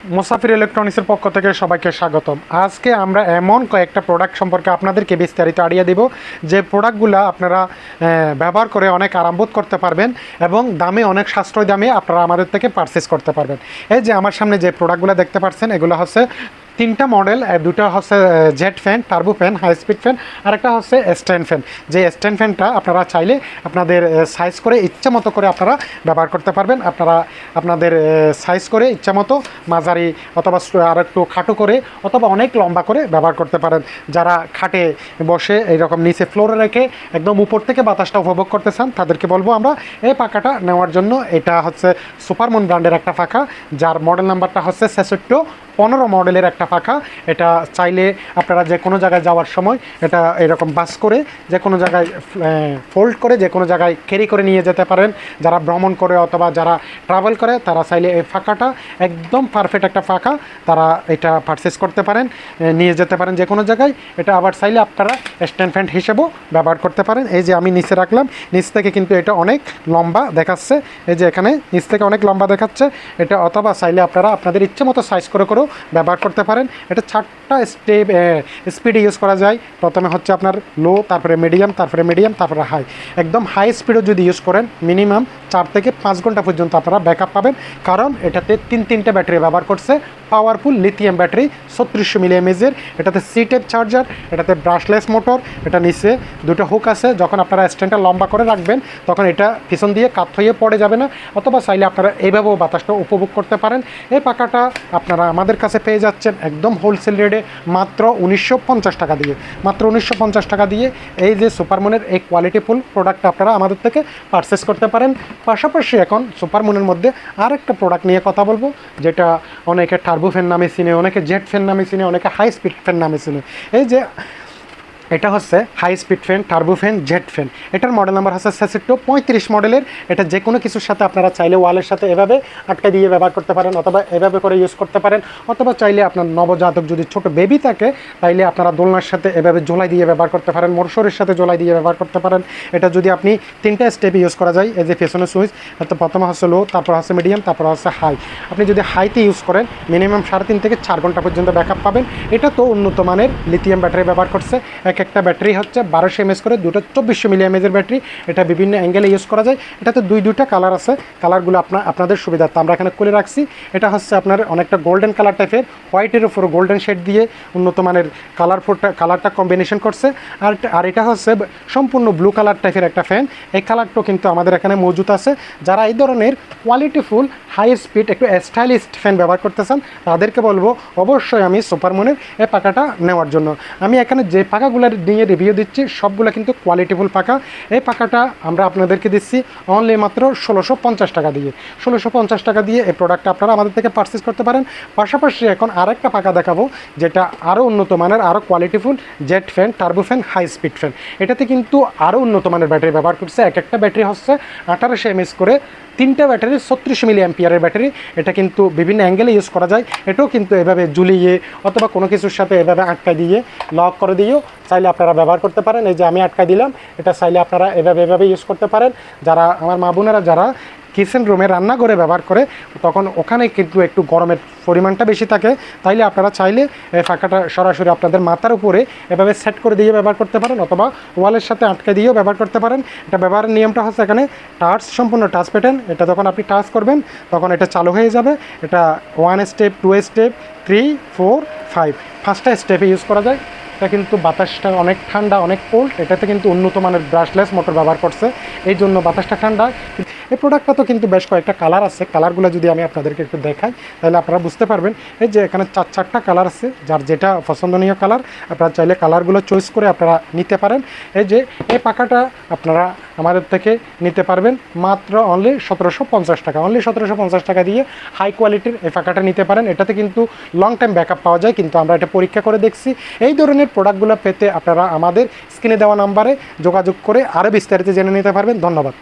মুসাফির ইলেকট্রনিক্সের পক্ষ থেকে সবাইকে স্বাগতম। আজকে আমরা এমন কয়েকটা প্রোডাক্ট সম্পর্কে আপনাদেরকে বিস্তারিত আইডিয়া দিব যে প্রোডাক্টগুলো আপনারা ব্যবহার করে অনেক আরামবোধ করতে পারবেন এবং দামে অনেক সাশ্রয় দামে আপনারা আমাদের থেকে পারচেস করতে পারবেন। এই যে আমার সামনে যে প্রোডাক্টগুলো দেখতে পাচ্ছেন এগুলো হচ্ছে তিনটা মডেল, দুটো হচ্ছে jet fan, turbo fan, high speed fan, আর একটা হচ্ছে স্ট্যান্ড ফ্যান। যে স্ট্যান্ড ফ্যানটা আপনারা চাইলে আপনাদের সাইজ করে ইচ্ছা মতো করে আপনারা ব্যবহার করতে পারবেন। আপনারা আপনাদের সাইজ করে ইচ্ছা মতো মাঝারি অথবা আর একটু খাটো করে অথবা অনেক লম্বা করে ব্যবহার করতে পারেন। যারা খাটে বসে এইরকম নিচে ফ্লোরে রেখে একদম উপর থেকে বাতাসটা উপভোগ করতে চান তাদেরকে বলবো আমরা এই পাখাটা নেওয়ার জন্য। এটা হচ্ছে সুপারমুন ব্র্যান্ডের একটা পাখা, যার মডেল নাম্বারটা হচ্ছে 15 মডেলের একটা পাখা। এটা চাইলে আপনারা যে কোনো জায়গায় যাওয়ার সময় এটা এরকম বাস করে যে কোনো জায়গায় ফোল্ড করে যে কোনো জায়গায় ক্যারি করে নিয়ে যেতে পারেন। যারা ভ্রমণ করে অথবা যারা ট্রাভেল করে তারা চাইলে এই পাখাটা একদম পারফেক্ট একটা পাখা, তারা এটা পারচেস করতে পারেন, নিয়ে যেতে পারেন যে কোনো জায়গায়। এটা আবার চাইলে আপনারা স্ট্যান্ড ফ্যান হিসেবেও ব্যবহার করতে পারেন। এই যে আমি নিচে রাখলাম, নিচ থেকে কিন্তু এটা অনেক লম্বা দেখাচ্ছে। এই যে এখানে নিচ থেকে অনেক লম্বা দেখাচ্ছে এটা, অথবা চাইলে আপনারা আপনাদের ইচ্ছে মতো সাইজ করে করেও ব্যবহার করতে পারেন। এটা 4টা স্পিডে ইউজ করা যায়। প্রথমে হচ্ছে আপনার লো, তারপরে মিডিয়াম, তারপরে হাই। একদম হাই স্পিডও যদি ইউজ করেন মিনিমাম 4 থেকে 5 ঘন্টা পর্যন্ত আপনারা ব্যাকআপ পাবেন, কারণ এটাতে তিনটে ব্যাটারি ব্যবহার করছে। Powerful lithium battery 3600 mAh। এটাতে সি টাইপ চার্জার, এটাতে ব্রাশলেস মোটর, এটা নিচে দুটো হুক আছে। যখন আপনারা স্ট্যান্ডটা লম্বা করে রাখবেন তখন এটা পিছন দিয়ে কাত হয়ে পড়ে যাবে না, অথবা চাইলে আপনারা এইভাবেও বাতাসটা উপভোগ করতে পারেন। এই পাখাটা আপনারা আমাদের কাছে পেয়ে যাচ্ছেন একদম হোলসেল রেটে মাত্র 1950 টাকা দিয়ে। মাত্র 1950 টাকা দিয়ে এই যে সুপারমুনের এই কোয়ালিটিফুল প্রোডাক্টটা আপনারা আমাদের থেকে পারচেস করতে পারেন। পাশাপাশি এখন সুপারমুনের মধ্যে আরেকটা প্রোডাক্ট নিয়ে কথা বলবো, যেটা অনেকে টার্বো ফ্যান নামে চিনে, অনেকে জেট ফ্যান নামে চিনে, অনেকে হাই স্পিড ফ্যান নামে চিনে। এই যে এটা হচ্ছে high speed fan, turbo fan, jet fan. এটার মডেল নাম্বার হচ্ছে 35 মডেলের। এটা যে কোনো কিছুর সাথে আপনারা চাইলে ওয়ালের সাথে এভাবে আটকে দিয়ে ব্যবহার করতে পারেন, অথবা এভাবে করে ইউজ করতে পারেন, অথবা চাইলে আপনার নবজাতক যদি ছোট বেবি থাকে তাইলে আপনারা দোলনার সাথে এভাবে ঝোলাই দিয়ে ব্যবহার করতে পারেন, মোটরের সাথে ঝোলাই দিয়ে ব্যবহার করতে পারেন। এটা যদি আপনি 3টা স্টেপে ইউজ করা যায়। এই যে পেছনে সুইচ, তো প্রথমে হচ্ছে লো, তারপর হচ্ছে মিডিয়াম, তারপর হচ্ছে হাই। আপনি যদি হাইতে ইউজ করেন মিনিমাম 3.5 থেকে 4 ঘন্টা পর্যন্ত ব্যাকআপ পাবেন। এটা তো উন্নত মানের লিথিয়াম ব্যাটারি ব্যবহার করছে। একটা ব্যাটারি হচ্ছে 1200 mAh করে, দুটো 2400 mAh ব্যাটারি। এটা বিভিন্ন অ্যাঙ্গেলে ইউজ করা যায়। এটাতে দুইটা কালার আছে। কালারগুলো আপনাদের সুবিধার্থে আমরা এখানে খুলে রাখছি। এটা হচ্ছে আপনার অনেকটা গোল্ডেন কালার টাইপের, হোয়াইটের উপর গোল্ডেন শেড দিয়ে উন্নত মানের কালারটা কম্বিনেশন করছে। আর এটা হচ্ছে সম্পূর্ণ ব্লু কালার টাইপের একটা ফ্যান। এই কালারটাও কিন্তু আমাদের এখানে মজুদ আছে। যারা এই ধরনের কোয়ালিটিফুল হাই স্পিড একটু স্টাইলিস্ট ফ্যান ব্যবহার করতে চান তাদেরকে বলবো অবশ্যই আমি সুপারমুনের এই পাখাটা নেওয়ার জন্য। আমি এখানে যে পাখাগুলো নিয়ে রিভিউ দিচ্ছি সবগুলো কিন্তু কোয়ালিটিফুল পাখা। এই পাখাটা আমরা আপনাদেরকে দিচ্ছি অনলি মাত্র 1650 টাকা দিয়ে। 1650 টাকা দিয়ে এই প্রোডাক্টটা আপনারা আমাদের থেকে পারচেস করতে পারেন। পাশাপাশি এখন আরেকটা পাখা দেখাবো, যেটা আরও উন্নত মানের, আরও qualityful jet fan, turbo fan, high speed fan. এটাতে কিন্তু আরও উন্নত মানের ব্যাটারি ব্যবহার করছে। একটা ব্যাটারি হচ্ছে 1800 mAh করে, 3টা ব্যাটারি 3600 mAh ব্যাটারি। এটা কিন্তু বিভিন্ন অ্যাঙ্গেলে ইউজ করা যায়। এটাও কিন্তু এভাবে ঝুলিয়ে অথবা কোনো কিছুর সাথে এভাবে আটকা দিয়ে লক করে দিয়েও চাইলে আপনারা ব্যবহার করতে পারেন। এই যে আমি আটকা দিলাম, এটা চাইলে আপনারা এভাবে ইউজ করতে পারেন। যারা আমার মা বোনেরা যারা কিচেন রুমে রান্না করে ব্যবহার করে তখন ওখানে কিন্তু একটু গরমের পরিমাণটা বেশি থাকে, তাইলে আপনারা চাইলে এই পাখাটা সরাসরি আপনাদের মাথার উপরে এভাবে সেট করে দিয়ে ব্যবহার করতে পারেন, অথবা ওয়ালের সাথে আটকে দিয়েও ব্যবহার করতে পারেন। এটা ব্যবহারের নিয়মটা হচ্ছে এখানে সম্পূর্ণ টাচ প্যাটার্ন। এটা যখন আপনি টাচ করবেন তখন এটা চালু হয়ে যাবে। এটা 1 স্টেপ, 2 স্টেপ, 3, 4, 5 5টা স্টেপে ইউজ করা যায়। এটা কিন্তু বাতাসটা অনেক ঠান্ডা, অনেক কোল্ড। এটাতে কিন্তু উন্নত মানের ব্রাশলেস মোটর ব্যবহার করছে, এই জন্য বাতাসটা ঠান্ডা। এই প্রোডাক্টটা তো কিন্তু বেশ কয়েকটা কালার আছে। কালারগুলো যদি আমি আপনাদেরকে একটু দেখাই তাহলে আপনারা বুঝতে পারবেন। এই যে এখানে 4টা কালার আছে, যার যেটা পছন্দনীয় কালার আপনারা চাইলে কালারগুলো চয়েস করে আপনারা নিতে পারেন। এই যে এই পাখাটা আপনারা আমাদের থেকে নিতে পারবেন মাত্র অনলি 1750 টাকা। অনলি 1750 টাকা দিয়ে হাই কোয়ালিটির এই পাখাটা নিতে পারেন। এটাতে কিন্তু লং টাইম ব্যাকআপ পাওয়া যায়, কিন্তু আমরা এটা পরীক্ষা করে দেখছি। এই ধরনের প্রোডাক্টগুলো পেতে আপনারা আমাদের স্ক্রিনে দেওয়া নাম্বারে যোগাযোগ করে আরও বিস্তারিত জেনে নিতে পারবেন। ধন্যবাদ।